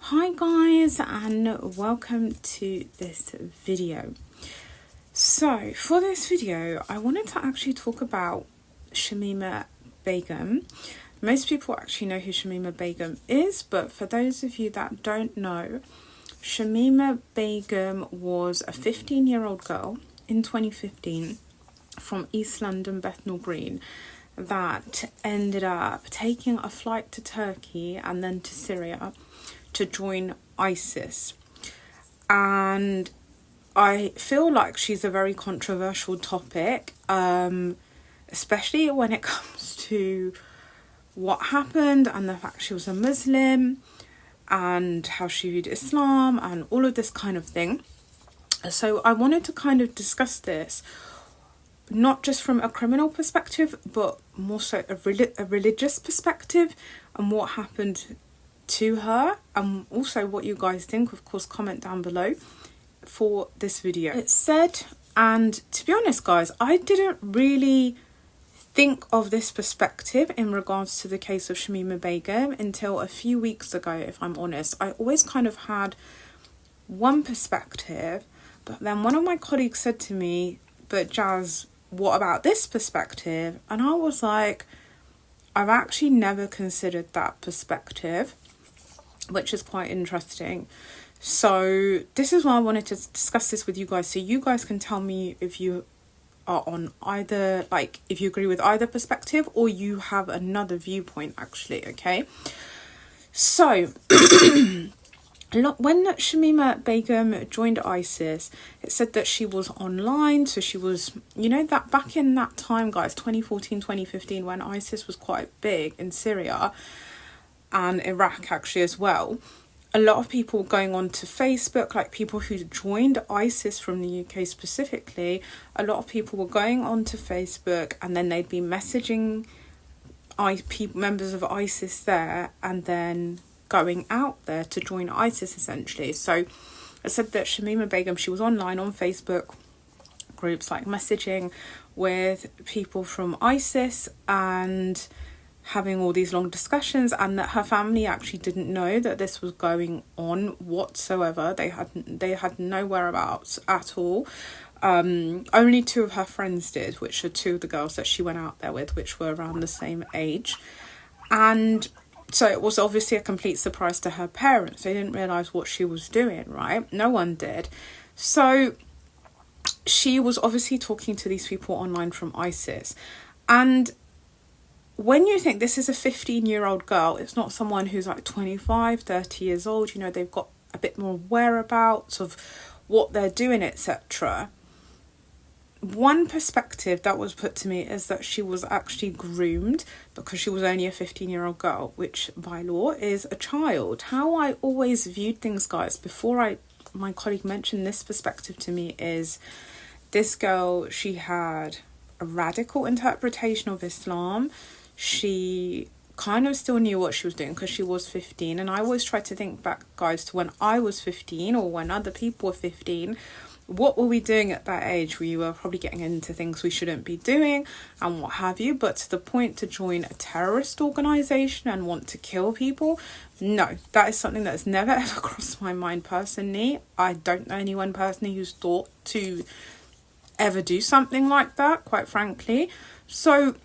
Hi guys, and welcome to this video. So for this video I wanted to actually talk about Shamima Begum. Most people actually know who Shamima Begum is, but for those of you that don't know, Shamima Begum was a 15-year-old girl in 2015 from East London, Bethnal Green, that ended up taking a flight to Turkey and then to Syria to join ISIS. And I feel like she's a very controversial topic, especially when it comes to what happened and the fact she was a Muslim and how she viewed Islam and all of this kind of thing. So I wanted to kind of discuss this not just from a criminal perspective, but more so a religious perspective, and what happened to her, and also what you guys think. Of course, comment down below for this video. It said, and to be honest guys, I didn't really think of this perspective in regards to the case of Shamima Begum until a few weeks ago, if I'm honest. I always kind of had one perspective, but then one of my colleagues said to me, but Jazz, what about this perspective? And I was like, I've actually never considered that perspective, which is quite interesting. So this is why I wanted to discuss this with you guys, so you guys can tell me if you are on either, like, if you agree with either perspective or you have another viewpoint actually. Okay, so when Shamima Begum joined ISIS, it said that she was online. So she was, you know, that back in that time guys, 2014 2015, when ISIS was quite big in Syria and Iraq actually as well, a lot of people going on to Facebook, like people who joined ISIS from the UK specifically, a lot of people were going on to Facebook and then they'd be messaging members of ISIS there and then going out there to join ISIS essentially. So I said that Shamima Begum, she was online on Facebook groups, like messaging with people from ISIS and having all these long discussions, and that her family actually didn't know that this was going on whatsoever. They had no whereabouts at all. Only two of her friends did, which are two of the girls that she went out there with, which were around the same age. And so it was obviously a complete surprise to her parents. They didn't realise what she was doing, right? No one did. So she was obviously talking to these people online from ISIS. And when you think this is a 15-year-old girl, it's not someone who's like 25, 30 years old, you know, they've got a bit more whereabouts of what they're doing, etc. One perspective that was put to me is that she was actually groomed because she was only a 15-year-old girl, which by law is a child. How I always viewed things, guys, before my colleague mentioned this perspective to me, is this girl, she had a radical interpretation of Islam. She kind of still knew what she was doing because she was 15. And I always try to think back, guys, to when I was 15 or when other people were 15. What were we doing at that age? We were probably getting into things we shouldn't be doing and what have you. But to the point to join a terrorist organisation and want to kill people, no, that is something that has never ever crossed my mind personally. I don't know anyone personally who's thought to ever do something like that, quite frankly. So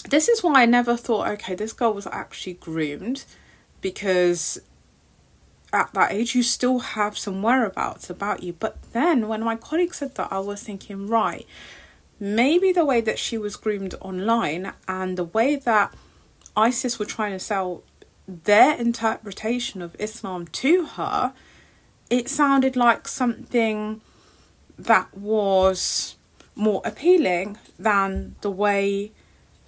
this is why I never thought, okay, this girl was actually groomed, because at that age you still have some whereabouts about you. But then when my colleague said that, I was thinking, right, maybe the way that she was groomed online and the way that ISIS were trying to sell their interpretation of Islam to her, it sounded like something that was more appealing than the way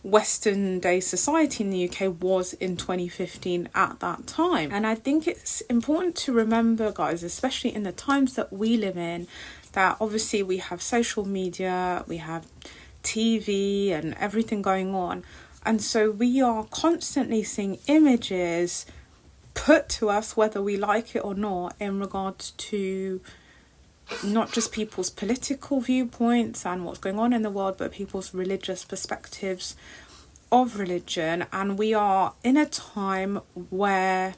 Western day society in the UK was in 2015 at that time. And I think it's important to remember, guys, especially in the times that we live in, that obviously we have social media, we have TV and everything going on, and so we are constantly seeing images put to us, whether we like it or not, in regards to not just people's political viewpoints and what's going on in the world, but people's religious perspectives of religion. And we are in a time where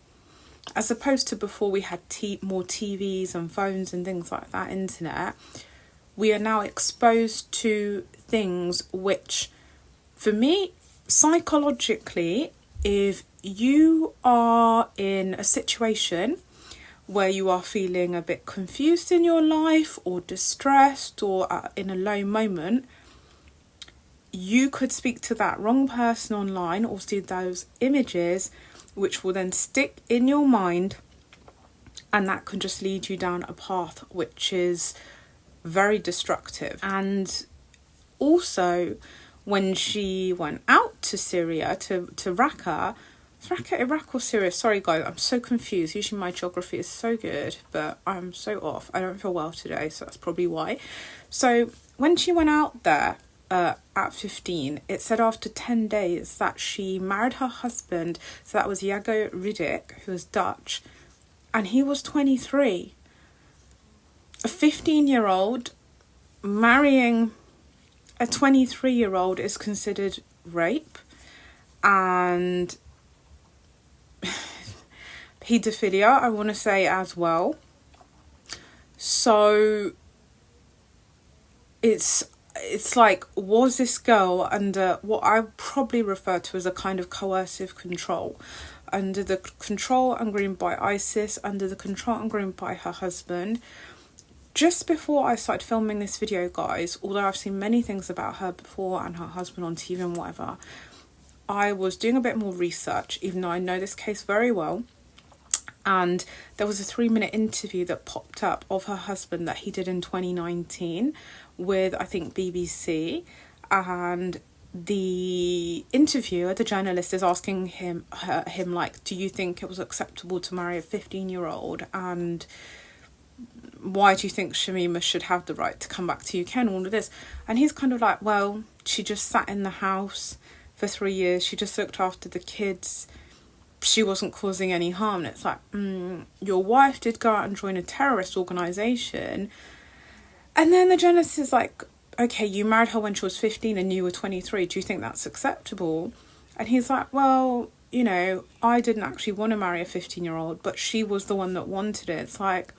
as opposed to before we had more TVs and phones and things like that, internet, we are now exposed to things which, for me, psychologically, if you are in a situation where you are feeling a bit confused in your life or distressed or in a low moment, you could speak to that wrong person online or see those images which will then stick in your mind, and that can just lead you down a path which is very destructive. And also, when she went out to Syria, to Raqqa, Iraq or Syria? Sorry guys, I'm so confused. Usually my geography is so good, but I'm so off. I don't feel well today, so that's probably why. So when she went out there at 15, it said after 10 days that she married her husband. So that was Jago Riddick, who was Dutch, and he was 23. A 15-year-old marrying a 23-year-old is considered rape and paedophilia, I want to say, as well. So it's like, was this girl under what I probably refer to as a kind of coercive control, under the control and groomed by ISIS, under the control and groomed by her husband? Just before I started filming this video, guys, although I've seen many things about her before and her husband on TV and whatever, I was doing a bit more research, even though I know this case very well. And there was a 3-minute interview that popped up of her husband that he did in 2019 with, I think, BBC. And the interviewer, the journalist, is asking him like, do you think it was acceptable to marry a 15-year-old? And why do you think Shamima should have the right to come back to UK and all of this? And he's kind of like, well, she just sat in the house for 3 years. She just looked after the kids. She wasn't causing any harm. And it's like, your wife did go out and join a terrorist organisation. And then the journalist is like, okay, you married her when she was 15 and you were 23. Do you think that's acceptable? And he's like, well, you know, I didn't actually want to marry a 15-year-old, but she was the one that wanted it. It's like,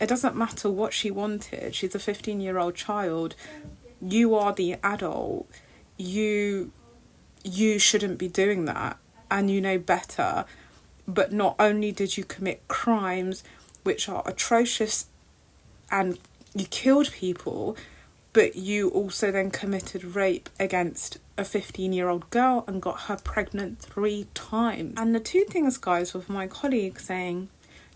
it doesn't matter what she wanted. She's a 15-year-old child. You are the adult. You shouldn't be doing that. And you know better. But not only did you commit crimes which are atrocious and you killed people, but you also then committed rape against a 15-year-old girl and got her pregnant 3 times. And the two things, guys, with my colleague saying,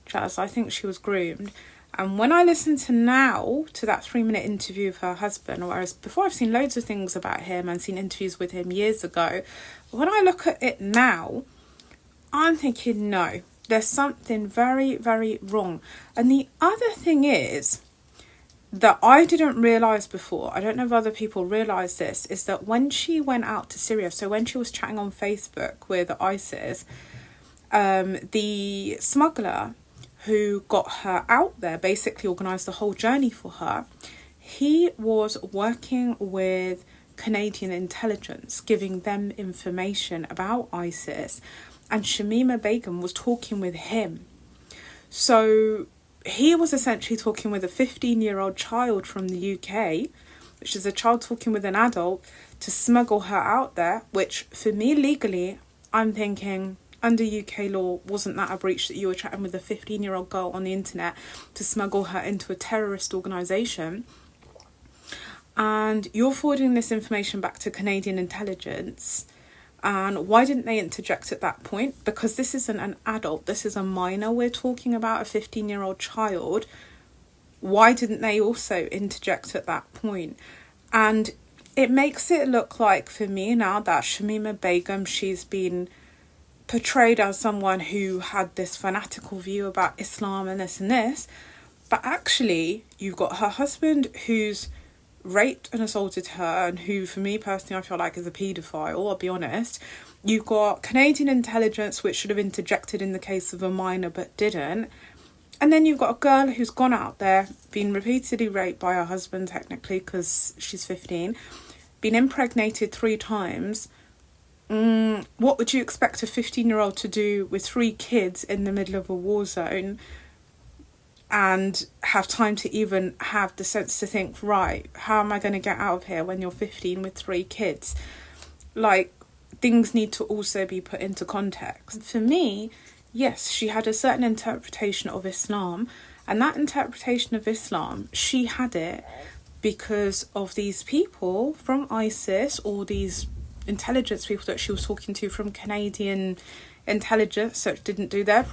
Jazz, I think she was groomed. And when I listen to that 3-minute interview of her husband, whereas before I've seen loads of things about him and seen interviews with him years ago, when I look at it now, I'm thinking, no, there's something very, very wrong. And the other thing is that I didn't realise before, I don't know if other people realise this, is that when she went out to Syria, so when she was chatting on Facebook with ISIS, the smuggler who got her out there basically organised the whole journey for her. He was working with Canadian intelligence, giving them information about ISIS, and Shamima Begum was talking with him. So he was essentially talking with a 15-year-old child from the UK, which is a child talking with an adult, to smuggle her out there, which for me legally, I'm thinking, under UK law, wasn't that a breach that you were chatting with a 15-year-old girl on the internet to smuggle her into a terrorist organisation? And you're forwarding this information back to Canadian intelligence. And why didn't they interject at that point? Because this isn't an adult, this is a minor we're talking about, a 15-year-old child. Why didn't they also interject at that point? And it makes it look like, for me now, that Shamima Begum, she's been portrayed as someone who had this fanatical view about Islam and this, but actually you've got her husband who's raped and assaulted her, and who, for me personally, I feel like is a paedophile, I'll be honest. You've got Canadian intelligence, which should have interjected in the case of a minor but didn't. And then you've got a girl who's gone out there, been repeatedly raped by her husband, technically, because she's 15, been impregnated 3 times, what would you expect a 15-year-old to do with 3 kids in the middle of a war zone and have time to even have the sense to think, right, how am I going to get out of here when you're 15 with 3 kids? Like, things need to also be put into context. For me, yes, she had a certain interpretation of Islam, and that interpretation of Islam, she had it because of these people from ISIS, or these intelligence people that she was talking to from Canadian intelligence that didn't do their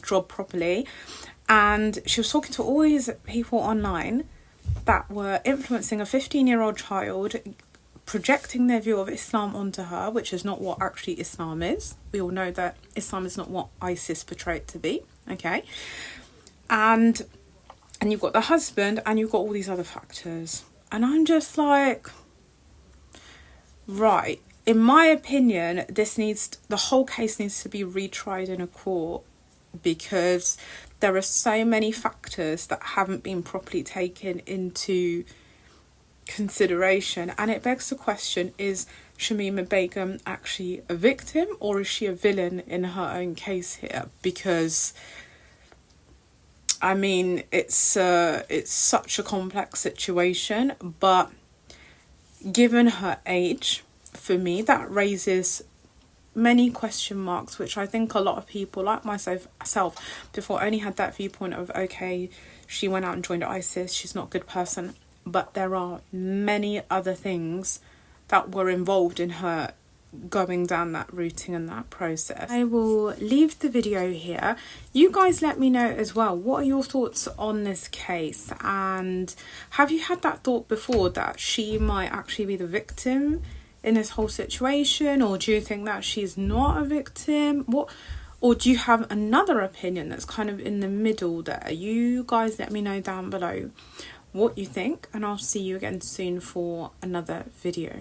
job properly. And she was talking to all these people online that were influencing a 15-year-old child, projecting their view of Islam onto her, which is not what actually Islam is. We all know that Islam is not what ISIS portrayed to be, okay? And you've got the husband, and you've got all these other factors. And I'm just like, right, in my opinion, the whole case needs to be retried in a court, because there are so many factors that haven't been properly taken into consideration. And it begs the question, is Shamima Begum actually a victim, or is she a villain in her own case here? Because I mean, it's such a complex situation, but given her age, for me, that raises many question marks, which I think a lot of people, like myself before, only had that viewpoint of, okay, she went out and joined ISIS, she's not a good person. But there are many other things that were involved in her going down that routing and that process. I will leave the video here. You guys let me know as well, what are your thoughts on this case? And have you had that thought before, that she might actually be the victim in this whole situation? Or do you think that she's not a victim? Or do you have another opinion that's kind of in the middle there? You guys let me know down below what you think, and I'll see you again soon for another video.